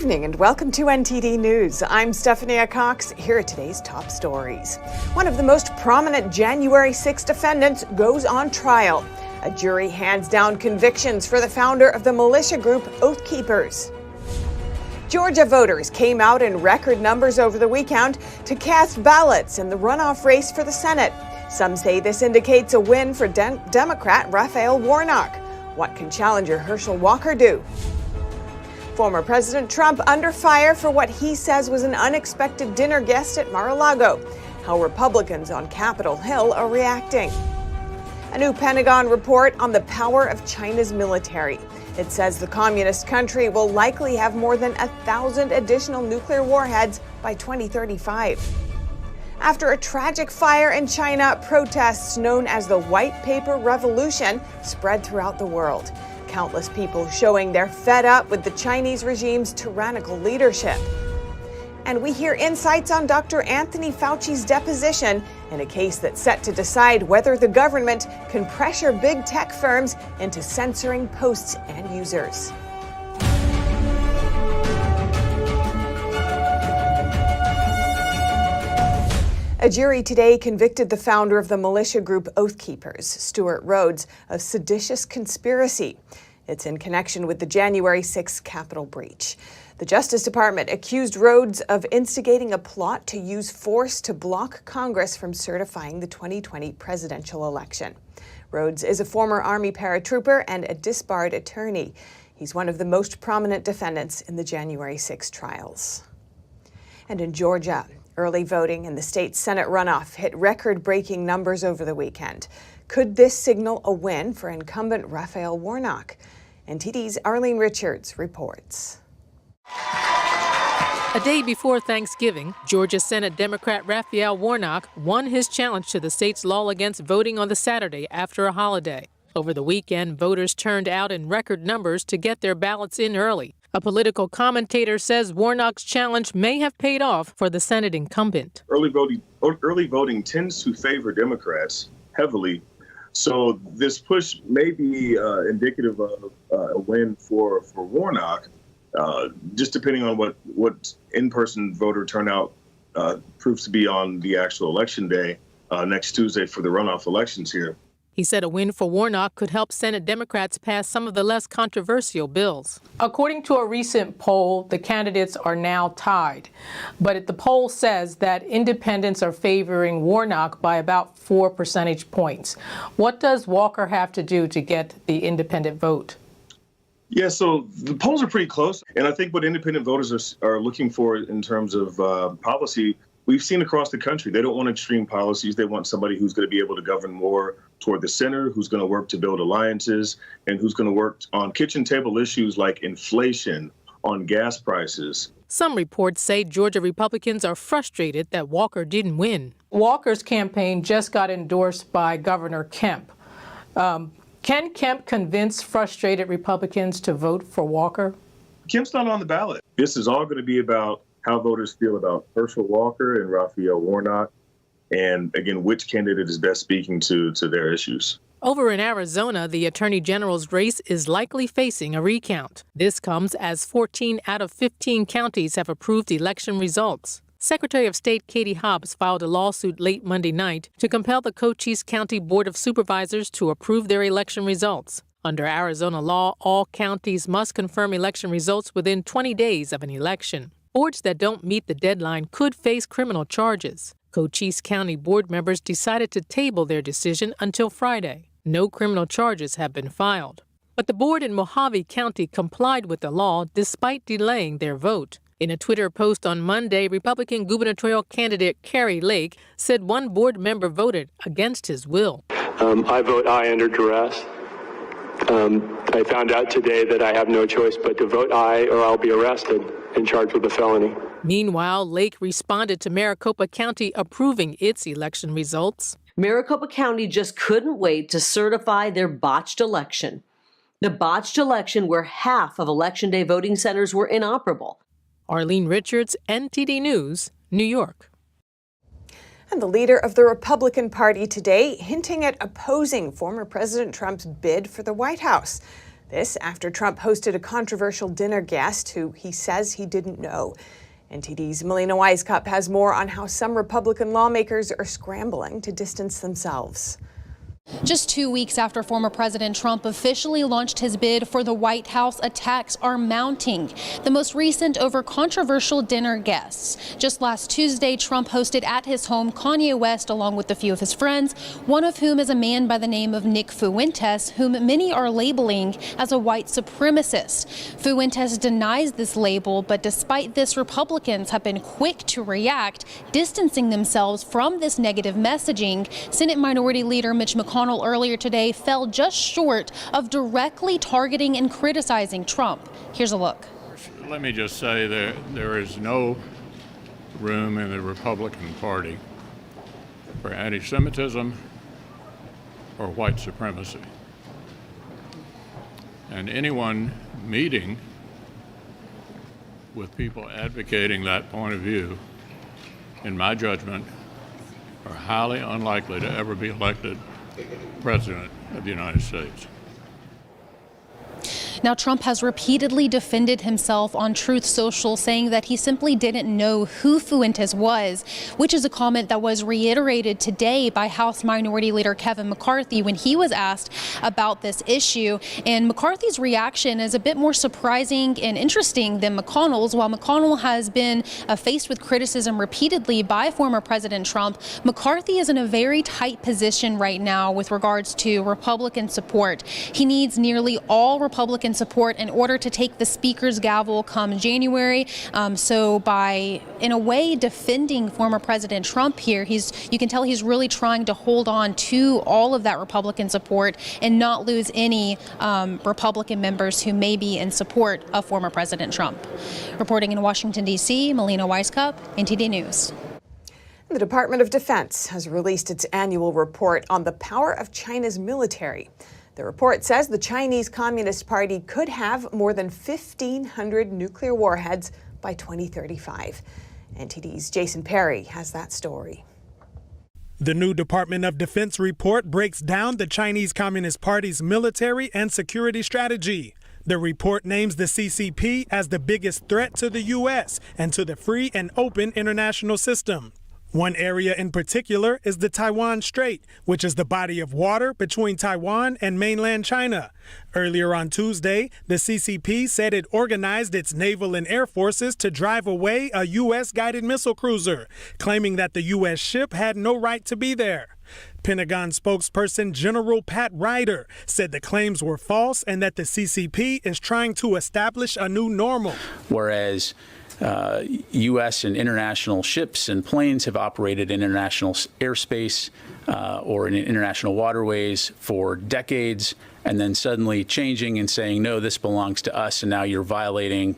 evening and welcome to NTD News. I'm Stephanie Cox. Here are today's top stories. One of the most prominent January 6 defendants goes on trial. A jury hands down convictions for the founder of the militia group Oath Keepers. Georgia voters came out in record numbers over the weekend to cast ballots in the runoff race for the Senate. Some say this indicates a win for Democrat Raphael Warnock. What can challenger Herschel Walker do? Former President Trump under fire for what he says was an unexpected dinner guest at Mar-a-Lago. How Republicans on Capitol Hill are reacting. A new Pentagon report on the power of China's military. It says the communist country will likely have more than 1,000 additional nuclear warheads by 2035. After a tragic fire in China, protests known as the White Paper Revolution spread throughout the world. Countless people showing they're fed up with the Chinese regime's tyrannical leadership. And we hear insights on Dr. Anthony Fauci's deposition in a case that's set to decide whether the government can pressure big tech firms into censoring posts and users. A jury today convicted the founder of the militia group Oath Keepers, Stuart Rhodes, of seditious conspiracy. It's in connection with the January 6th Capitol breach. The Justice Department accused Rhodes of instigating a plot to use force to block Congress from certifying the 2020 presidential election. Rhodes is a former Army paratrooper and a disbarred attorney. He's one of the most prominent defendants in the January 6 trials. And in Georgia, early voting in the state's Senate runoff hit record-breaking numbers over the weekend. Could this signal a win for incumbent Raphael Warnock? NTD's Arlene Richards reports. A day before Thanksgiving, Georgia Senate Democrat Raphael Warnock won his challenge to the state's law against voting on the Saturday after a holiday. Over the weekend, voters turned out in record numbers to get their ballots in early. A political commentator says Warnock's challenge may have paid off for the Senate incumbent. Early voting tends to favor Democrats heavily, so this push may be indicative of a win for Warnock, just depending on what in-person voter turnout proves to be on the actual election day next Tuesday for the runoff elections here. He said a win for Warnock could help Senate Democrats pass some of the less controversial bills. According to a recent poll, the candidates are now tied. But the poll says that independents are favoring Warnock by about 4 percentage points. What does Walker have to do to get the independent vote? Yeah, so the polls are pretty close. And I think what independent voters are looking for in terms of policy, we've seen across the country, they don't want extreme policies. They want somebody who's going to be able to govern more toward the center, who's going to work to build alliances, and who's going to work on kitchen table issues like inflation, on gas prices. Some reports say Georgia Republicans are frustrated that Walker didn't win. Walker's campaign just got endorsed by Governor Kemp. Can Kemp convince frustrated Republicans to vote for Walker? Kemp's not on the ballot. This is all going to be about how voters feel about Herschel Walker and Raphael Warnock, and again, which candidate is best speaking to their issues. Over in Arizona, the Attorney General's race is likely facing a recount. This comes as 14 out of 15 counties have approved election results. Secretary of State Katie Hobbs filed a lawsuit late Monday night to compel the Cochise County Board of Supervisors to approve their election results. Under Arizona law, all counties must confirm election results within 20 days of an election. Boards that don't meet the deadline could face criminal charges. Cochise County board members decided to table their decision until Friday. No criminal charges have been filed. But the board in Mohave County complied with the law despite delaying their vote. In a Twitter post on Monday, Republican gubernatorial candidate Kerry Lake said one board member voted against his will. I vote aye under duress. I found out today that I have no choice but to vote aye or I'll be arrested and charged with a felony. Meanwhile, Lake responded to Maricopa County approving its election results. Maricopa County just couldn't wait to certify their botched election. The botched election where half of Election Day voting centers were inoperable. Arlene Richards, NTD News, New York. And the leader of the Republican Party today hinting at opposing former President Trump's bid for the White House. This after Trump hosted a controversial dinner guest who he says he didn't know. NTD's Melina Wisecup has more on how some Republican lawmakers are scrambling to distance themselves. Just 2 weeks after former President Trump officially launched his bid for the White House, attacks are mounting. The most recent over controversial dinner guests. Just last Tuesday, Trump hosted at his home Kanye West along with a few of his friends, one of whom is a man by the name of Nick Fuentes, whom many are labeling as a white supremacist. Fuentes denies this label, but despite this, Republicans have been quick to react, distancing themselves from this negative messaging. Senate Minority Leader Mitch McConnell earlier today fell just short of directly targeting and criticizing Trump. Here's a look. Let me just say that there is no room in the Republican Party for anti-Semitism or white supremacy. And anyone meeting with people advocating that point of view, in my judgment, are highly unlikely to ever be elected President of the United States. Now, Trump has repeatedly defended himself on Truth Social, saying that he simply didn't know who Fuentes was, which is a comment that was reiterated today by House Minority Leader Kevin McCarthy when he was asked about this issue. And McCarthy's reaction is a bit more surprising and interesting than McConnell's. While McConnell has been faced with criticism repeatedly by former President Trump, McCarthy is in a very tight position right now with regards to Republican support. He needs nearly all Republican support in order to take the Speaker's gavel come January. So by, in a way, defending former President Trump here, you can tell he's really trying to hold on to all of that Republican support and not lose any Republican members who may be in support of former President Trump. Reporting in Washington, D.C., Melina Wisecup, NTD News. The Department of Defense has released its annual report on the power of China's military. The report says the Chinese Communist Party could have more than 1,500 nuclear warheads by 2035. NTD's Jason Perry has that story. The new Department of Defense report breaks down the Chinese Communist Party's military and security strategy. The report names the CCP as the biggest threat to the U.S. and to the free and open international system. One area in particular is the Taiwan Strait, which is the body of water between Taiwan and mainland China. Earlier on Tuesday, the CCP said it organized its naval and air forces to drive away a U.S. guided missile cruiser, claiming that the U.S. ship had no right to be there. Pentagon spokesperson General Pat Ryder said the claims were false and that the CCP is trying to establish a new normal. Whereas U.S. and international ships and planes have operated in international airspace or in international waterways for decades, and then suddenly changing and saying, no, this belongs to us, and now you're violating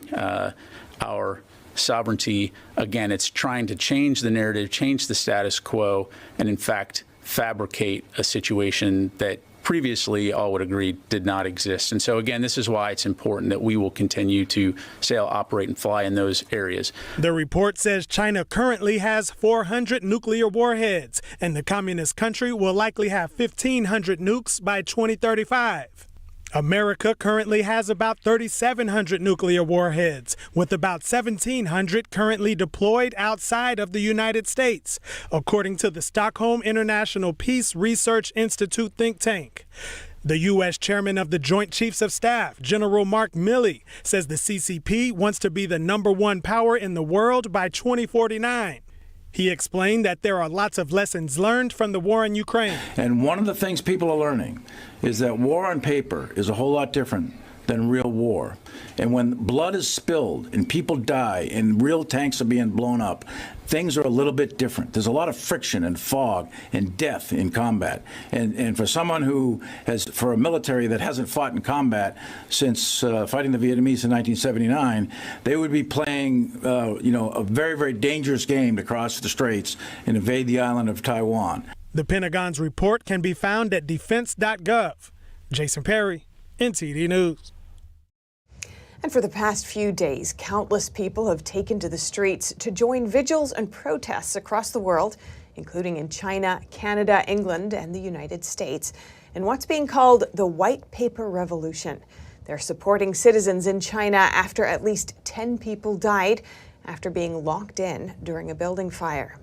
our sovereignty. Again, it's trying to change the narrative, change the status quo, and in fact, fabricate a situation that previously all would agree did not exist. And so again, this is why it's important that we will continue to sail, operate, and fly in those areas. The report says China currently has 400 nuclear warheads, and the communist country will likely have 1,500 nukes by 2035. America currently has about 3,700 nuclear warheads, with about 1,700 currently deployed outside of the United States, according to the Stockholm International Peace Research Institute think tank. The U.S. chairman of the Joint Chiefs of Staff, General Mark Milley, says the CCP wants to be the #1 power in the world by 2049. He explained that there are lots of lessons learned from the war in Ukraine. And one of the things people are learning is that war on paper is a whole lot different than real war. And when blood is spilled and people die and real tanks are being blown up, things are a little bit different. There's a lot of friction and fog and death in combat. And for someone who has, for a military that hasn't fought in combat since fighting the Vietnamese in 1979, they would be playing, a very, very dangerous game to cross the straits and invade the island of Taiwan. The Pentagon's report can be found at defense.gov. Jason Perry, NTD News. And for the past few days, countless people have taken to the streets to join vigils and protests across the world, including in China, Canada, England, and the United States, in what's being called the White Paper Revolution. They're supporting citizens in China after at least 10 people died after being locked in during a building fire.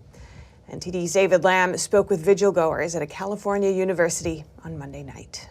NTD's David Lamb spoke with vigil goers at a California university on Monday night.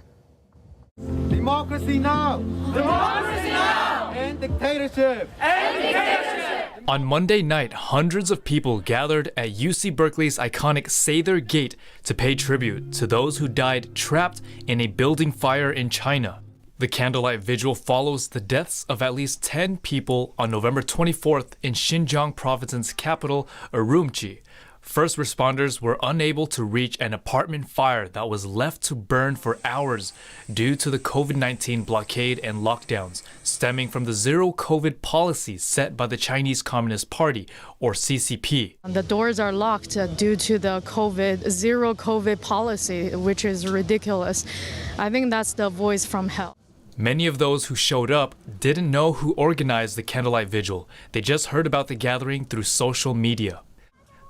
Democracy now! Democracy now! And dictatorship! And dictatorship! On Monday night, hundreds of people gathered at UC Berkeley's iconic Say Their Gate to pay tribute to those who died trapped in a building fire in China. The candlelight vigil follows the deaths of at least 10 people on November 24th in Xinjiang province's capital, Urumqi. First responders were unable to reach an apartment fire that was left to burn for hours due to the COVID-19 blockade and lockdowns stemming from the zero COVID policy set by the Chinese Communist Party, or CCP. The doors are locked due to the zero COVID policy, which is ridiculous. I think that's the voice from hell. Many of those who showed up didn't know who organized the candlelight vigil. They just heard about the gathering through social media.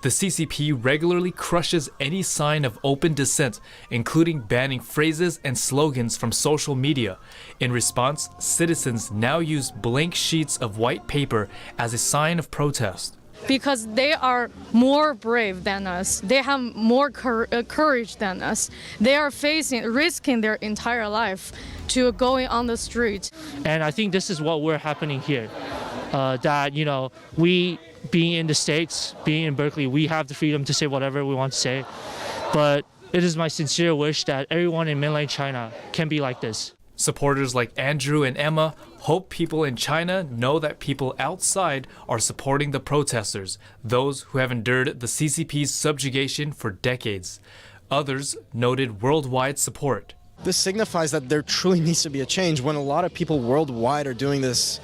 The CCP regularly crushes any sign of open dissent, including banning phrases and slogans from social media. In response, citizens now use blank sheets of white paper as a sign of protest. Because they are more brave than us. They have more courage than us. They are risking their entire life to going on the street. And I think this is what we're happening here. That, we being in the States, being in Berkeley, we have the freedom to say whatever we want to say. But it is my sincere wish that everyone in mainland China can be like this. Supporters like Andrew and Emma hope people in China know that people outside are supporting the protesters, those who have endured the CCP's subjugation for decades. Others noted worldwide support. This signifies that there truly needs to be a change. When a lot of people worldwide are doing this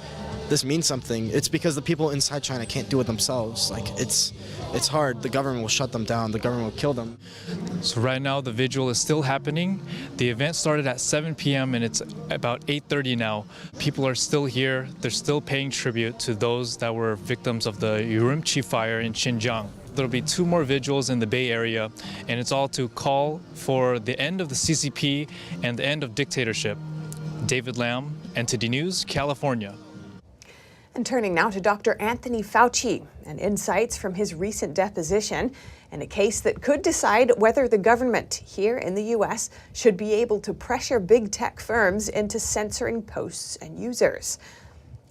means something. It's because the people inside China can't do it themselves. It's hard. The government will shut them down. The government will kill them. So right now the vigil is still happening. The event started at 7 p.m. and it's about 8:30 now. People are still here. They're still paying tribute to those that were victims of the Urumqi fire in Xinjiang. There'll be 2 more vigils in the Bay Area, and it's all to call for the end of the CCP and the end of dictatorship. David Lamb, NTD News, California. And turning now to Dr. Anthony Fauci and insights from his recent deposition in a case that could decide whether the government here in the U.S. should be able to pressure big tech firms into censoring posts and users.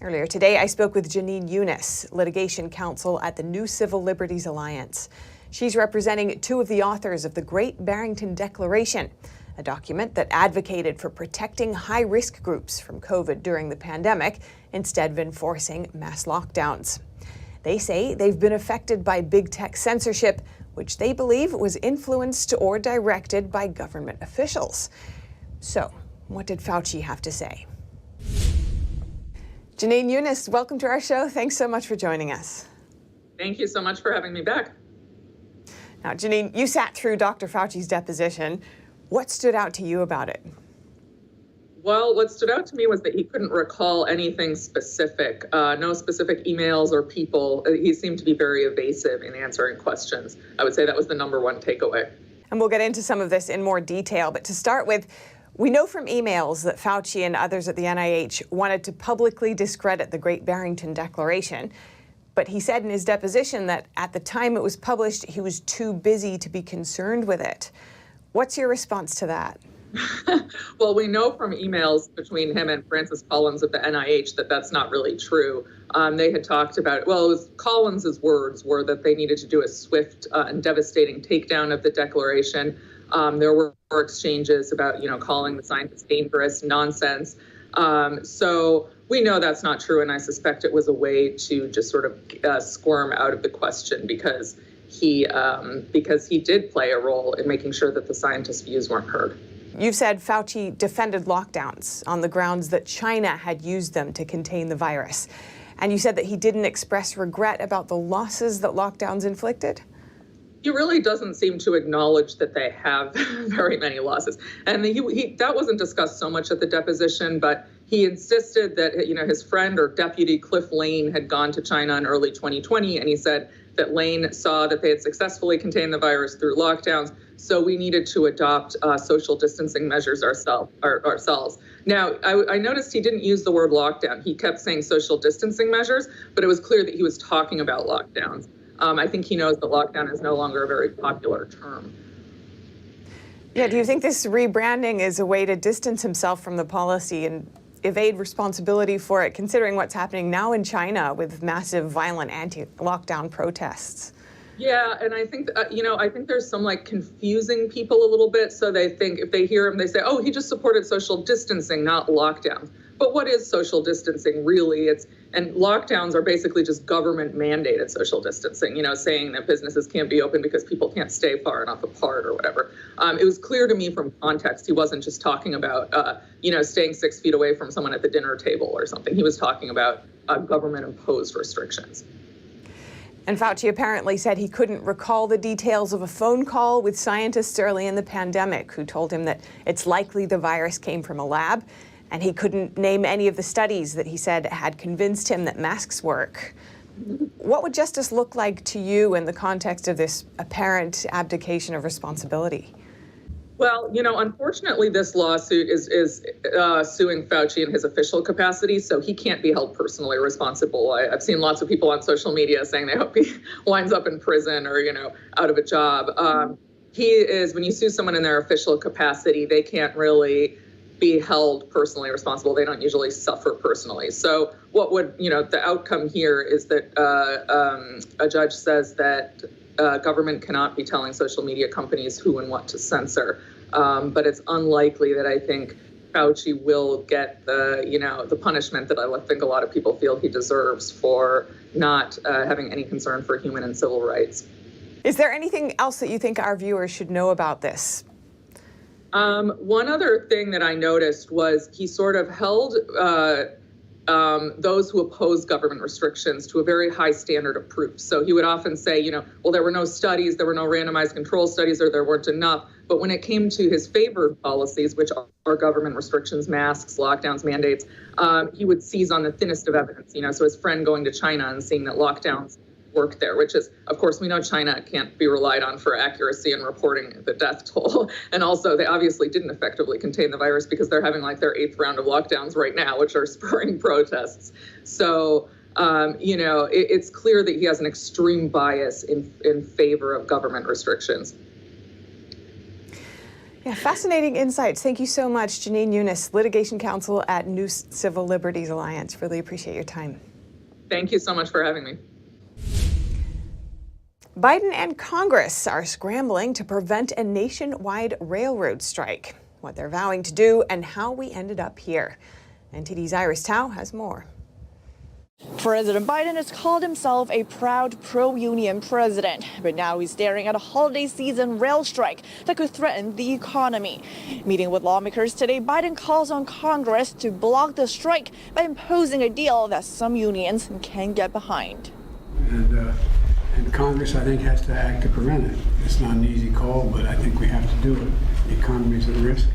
Earlier today, I spoke with Younes, litigation counsel at the New Civil Liberties Alliance. She's representing 2 of the authors of the Great Barrington Declaration, a document that advocated for protecting high-risk groups from COVID during the pandemic instead of enforcing mass lockdowns. They say they've been affected by big tech censorship, which they believe was influenced or directed by government officials. So, what did Fauci have to say? Younes, welcome to our show. Thanks so much for joining us. Thank you so much for having me back. Now, Janine, you sat through Dr. Fauci's deposition. What stood out to you about it? Well, what stood out to me was that he couldn't recall anything specific, no specific emails or people. He seemed to be very evasive in answering questions. I would say that was the number one takeaway. And we'll get into some of this in more detail. But to start with, we know from emails that Fauci and others at the NIH wanted to publicly discredit the Great Barrington Declaration. But he said in his deposition that at the time it was published, he was too busy to be concerned with it. What's your response to that? Well, we know from emails between him and Francis Collins of the NIH that that's not really true. They had talked about, well, it was Collins's words were that they needed to do a swift and devastating takedown of the declaration. There were exchanges about, calling the scientists dangerous, nonsense. So we know that's not true, and I suspect it was a way to just sort of squirm out of the question because he did play a role in making sure that the scientists' views weren't heard. You've said Fauci defended lockdowns on the grounds that China had used them to contain the virus. And you said that he didn't express regret about the losses that lockdowns inflicted? He really doesn't seem to acknowledge that they have very many losses. And that wasn't discussed so much at the deposition, but he insisted that, his friend or deputy Cliff Lane had gone to China in early 2020, and he said that Lane saw that they had successfully contained the virus through lockdowns. So we needed to adopt social distancing measures ourselves. Now, I noticed he didn't use the word lockdown. He kept saying social distancing measures, but it was clear that he was talking about lockdowns. I think he knows that lockdown is no longer a very popular term. Yeah, do you think this rebranding is a way to distance himself from the policy and evade responsibility for it, considering what's happening now in China with massive violent anti-lockdown protests? Yeah, and I think, I think there's some like confusing people a little bit. So they think if they hear him, they say, oh, he just supported social distancing, not lockdowns. But what is social distancing really? And lockdowns are basically just government mandated social distancing, saying that businesses can't be open because people can't stay far enough apart or whatever. It was clear to me from context, he wasn't just talking about, staying 6 feet away from someone at the dinner table or something. He was talking about government imposed restrictions. And Fauci apparently said he couldn't recall the details of a phone call with scientists early in the pandemic who told him that it's likely the virus came from a lab. And he couldn't name any of the studies that he said had convinced him that masks work. What would justice look like to you in the context of this apparent abdication of responsibility? Well, unfortunately, this lawsuit is suing Fauci in his official capacity, so he can't be held personally responsible. I've seen lots of people on social media saying they hope he winds up in prison or, out of a job. When you sue someone in their official capacity, they can't really be held personally responsible. They don't usually suffer personally. So what would, the outcome here is that a judge says that government cannot be telling social media companies who and what to censor. But it's unlikely that I think Fauci will get the punishment that I think a lot of people feel he deserves for not having any concern for human and civil rights. Is there anything else that you think our viewers should know about this? One other thing that I noticed was he sort of held those who oppose government restrictions to a very high standard of proof. So he would often say, well, there were no studies, there were no randomized control studies, or there weren't enough. But when it came to his favored policies, which are government restrictions, masks, lockdowns, mandates, he would seize on the thinnest of evidence. So his friend going to China and seeing that lockdowns work there, which is, of course, we know China can't be relied on for accuracy in reporting the death toll. And also, they obviously didn't effectively contain the virus because they're having like their 8th round of lockdowns right now, which are spurring protests. So, it's clear that he has an extreme bias in favor of government restrictions. Yeah, fascinating insights. Thank you so much, Janine Younes, litigation counsel at New Civil Liberties Alliance. Really appreciate your time. Thank you so much for having me. Biden and Congress are scrambling to prevent a nationwide railroad strike, what they're vowing to do, and how we ended up here. NTD's Iris Tao has more. President Biden has called himself a proud pro-union president, but now he's staring at a holiday season rail strike that could threaten the economy. Meeting with lawmakers today, Biden calls on Congress to block the strike by imposing a deal that some unions can get behind. And Congress, I think, has to act to prevent it. It's not an easy call, but I think we have to do it. The economy's at risk.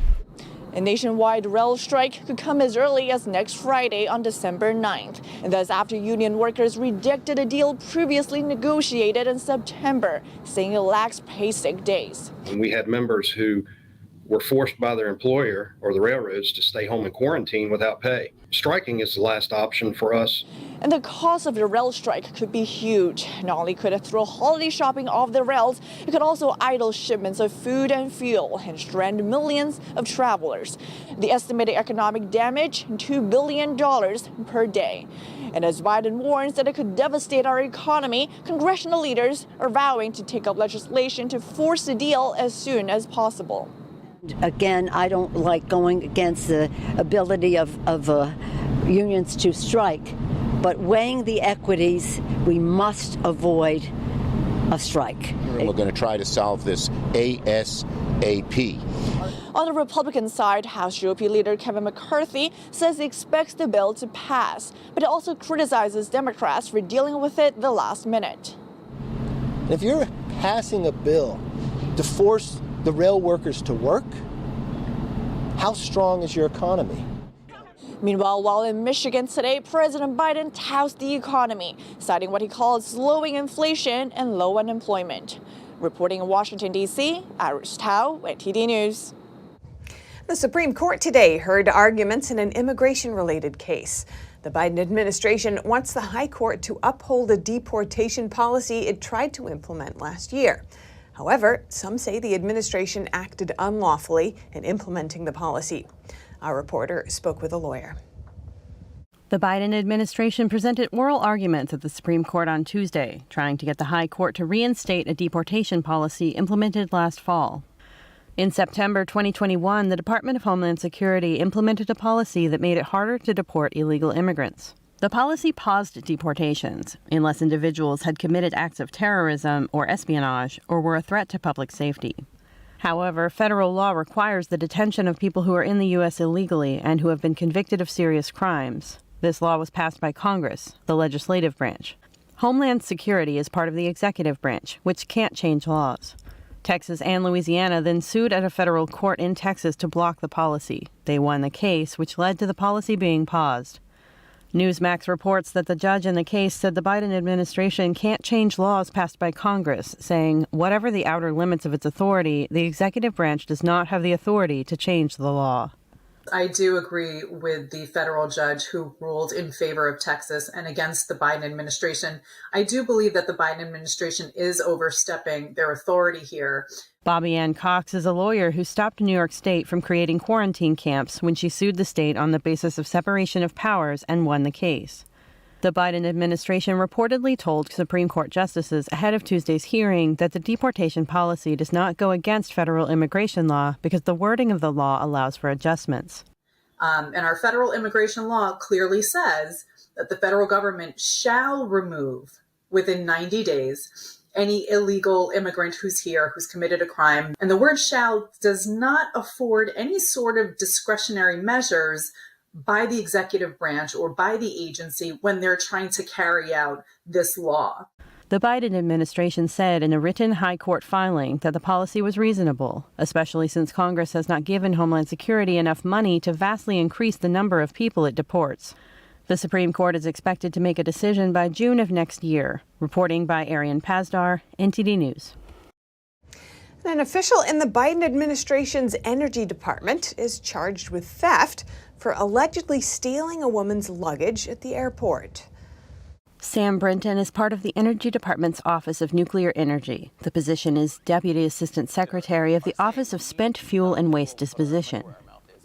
A nationwide rail strike could come as early as next Friday on December 9th, and that's after union workers rejected a deal previously negotiated in September, saying it lacks pay sick days. And we had members who were forced by their employer or the railroads to stay home in quarantine without pay. Striking is the last option for us. And the cost of the rail strike could be huge. Not only could it throw holiday shopping off the rails, it could also idle shipments of food and fuel and strand millions of travelers. The estimated economic damage, $2 billion per day. And as Biden warns that it could devastate our economy, congressional leaders are vowing to take up legislation to force a deal as soon as possible. Again, I don't like going against the ability of unions to strike, but weighing the equities, we must avoid a strike. We're going to try to solve this ASAP. On the Republican side, House GOP leader Kevin McCarthy says he expects the bill to pass, but he also criticizes Democrats for dealing with it the last minute. If you're passing a bill to force the rail workers to work, how strong is your economy? Meanwhile, while in Michigan today, President Biden touts the economy, citing what he calls slowing inflation and low unemployment. Reporting in Washington, D.C., Iris Tao, NTD News. The Supreme Court today heard arguments in an immigration-related case. The Biden administration wants the High Court to uphold a deportation policy it tried to implement last year. However, some say the administration acted unlawfully in implementing the policy. Our reporter spoke with a lawyer. The Biden administration presented oral arguments at the Supreme Court on Tuesday, trying to get the High Court to reinstate a deportation policy implemented last fall. In September 2021, the Department of Homeland Security implemented a policy that made it harder to deport illegal immigrants. The policy paused deportations unless individuals had committed acts of terrorism or espionage or were a threat to public safety. However, federal law requires the detention of people who are in the U.S. illegally and who have been convicted of serious crimes. This law was passed by Congress, the legislative branch. Homeland Security is part of the executive branch, which can't change laws. Texas and Louisiana then sued at a federal court in Texas to block the policy. They won the case, which led to the policy being paused. Newsmax reports that the judge in the case said the Biden administration can't change laws passed by Congress, saying, whatever the outer limits of its authority, the executive branch does not have the authority to change the law. I do agree with the federal judge who ruled in favor of Texas and against the Biden administration. I do believe that the Biden administration is overstepping their authority here. Bobby Ann Cox is a lawyer who stopped New York State from creating quarantine camps when she sued the state on the basis of separation of powers and won the case. The Biden administration reportedly told Supreme Court justices ahead of Tuesday's hearing that the deportation policy does not go against federal immigration law because the wording of the law allows for adjustments. And our federal immigration law clearly says that the federal government shall remove within 90 days any illegal immigrant who's here, who's committed a crime. And the word shall does not afford any sort of discretionary measures by the executive branch or by the agency when they're trying to carry out this law. The Biden administration said in a written high court filing that the policy was reasonable, especially since Congress has not given Homeland Security enough money to vastly increase the number of people it deports. The Supreme Court is expected to make a decision by June of next year. Reporting by Arian Pazdar, NTD News. An official in the Biden administration's Energy Department is charged with theft for allegedly stealing a woman's luggage at the airport. Sam Brinton is part of the Energy Department's Office of Nuclear Energy. The position is Deputy Assistant Secretary of the Office of Spent Fuel and Waste Disposition.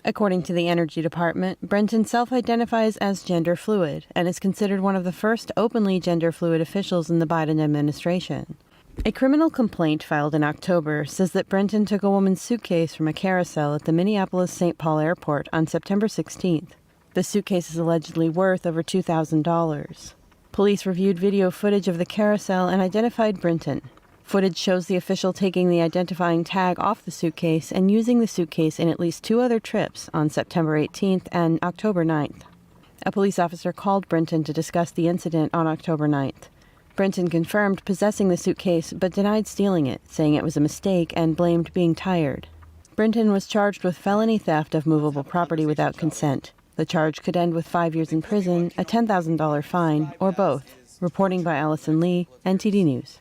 According to the Energy Department, Brinton self-identifies as gender fluid and is considered one of the first openly gender fluid officials in the Biden administration. A criminal complaint filed in October says that Brinton took a woman's suitcase from a carousel at the Minneapolis-St. Paul airport on September 16th. The suitcase is allegedly worth over $2,000. Police reviewed video footage of the carousel and identified Brinton. Footage shows the official taking the identifying tag off the suitcase and using the suitcase in at least 2 other trips on September 18th and October 9th. A police officer called Brinton to discuss the incident on October 9th. Brinton confirmed possessing the suitcase but denied stealing it, saying it was a mistake and blamed being tired. Brinton was charged with felony theft of movable property without consent. The charge could end with 5 years in prison, a $10,000 fine, or both. Reporting by Allison Lee, NTD News.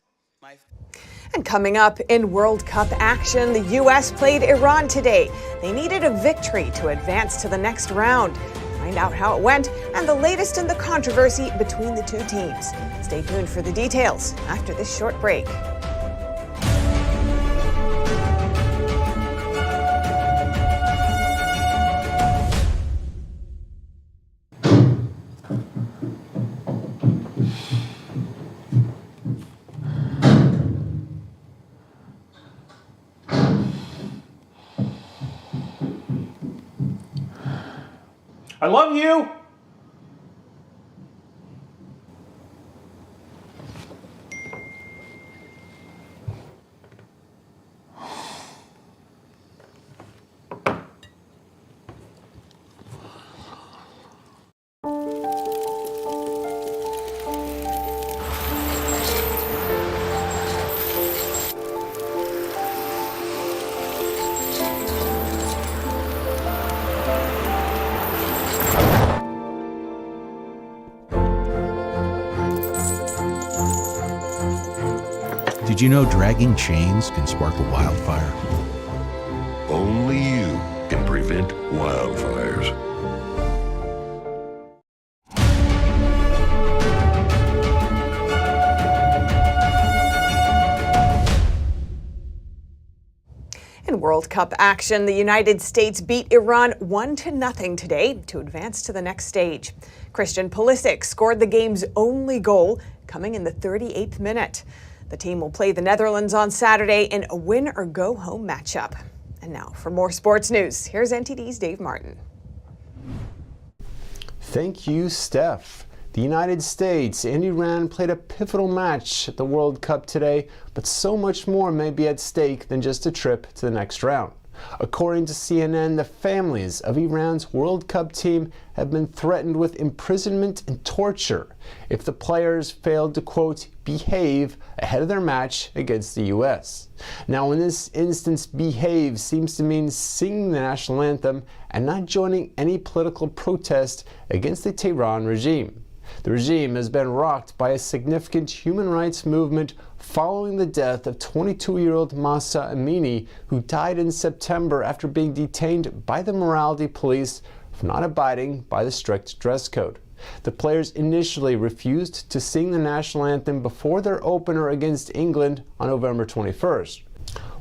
And coming up in World Cup action, the U.S. played Iran today. They needed a victory to advance to the next round. Find out how it went and the latest in the controversy between the two teams. Stay tuned for the details after this short break. I love you! Did you know dragging chains can spark a wildfire? Only you can prevent wildfires. In World Cup action, the United States beat Iran 1-0 today to advance to the next stage. Christian Pulisic scored the game's only goal, coming in the 38th minute. The team will play the Netherlands on Saturday in a win-or-go-home matchup. And now, for more sports news, here's NTD's Dave Martin. Thank you, Steph. The United States and Iran played a pivotal match at the World Cup today, but so much more may be at stake than just a trip to the next round. According to CNN, the families of Iran's World Cup team have been threatened with imprisonment and torture if the players failed to, quote, behave ahead of their match against the U.S. Now, in this instance, behave seems to mean singing the national anthem and not joining any political protest against the Tehran regime. The regime has been rocked by a significant human rights movement following the death of 22-year-old Mahsa Amini, who died in September after being detained by the morality police for not abiding by the strict dress code. The players initially refused to sing the national anthem before their opener against England on November 21st.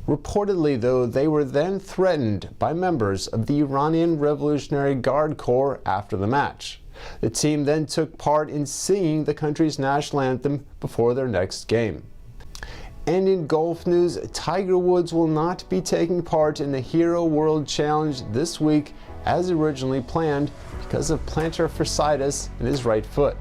Reportedly, though, they were then threatened by members of the Iranian Revolutionary Guard Corps after the match. The team then took part in singing the country's national anthem before their next game. And in golf news, Tiger Woods will not be taking part in the Hero World Challenge this week as originally planned because of plantar fasciitis in his right foot.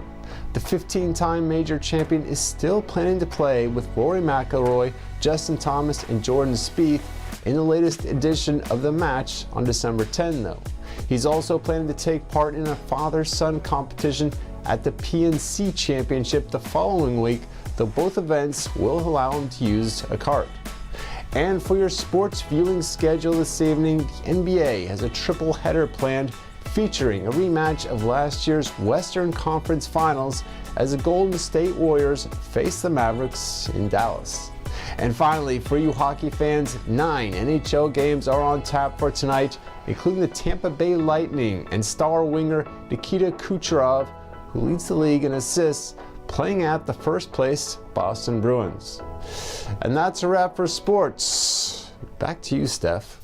The 15-time major champion is still planning to play with Rory McIlroy, Justin Thomas, and Jordan Spieth in the latest edition of the match on December 10, though. He's also planning to take part in a father-son competition at the PNC Championship the following week, though both events will allow him to use a cart. And for your sports viewing schedule this evening, the NBA has a triple header planned featuring a rematch of last year's Western Conference Finals as the Golden State Warriors face the Mavericks in Dallas. And finally, for you hockey fans, 9 NHL games are on tap for tonight, including the Tampa Bay Lightning and star winger Nikita Kucherov, who leads the league in assists, playing at the first-place Boston Bruins. And that's a wrap for sports. Back to you, Steph.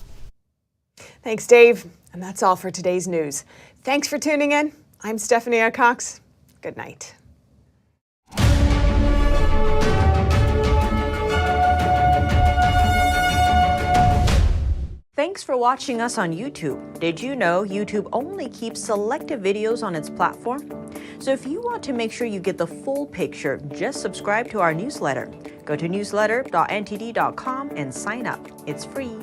Thanks, Dave. And that's all for today's news. Thanks for tuning in. I'm Stephanie Cox. Good night. Thanks for watching us on YouTube. Did you know YouTube only keeps selective videos on its platform? So if you want to make sure you get the full picture, just subscribe to our newsletter. Go to newsletter.ntd.com and sign up. It's free.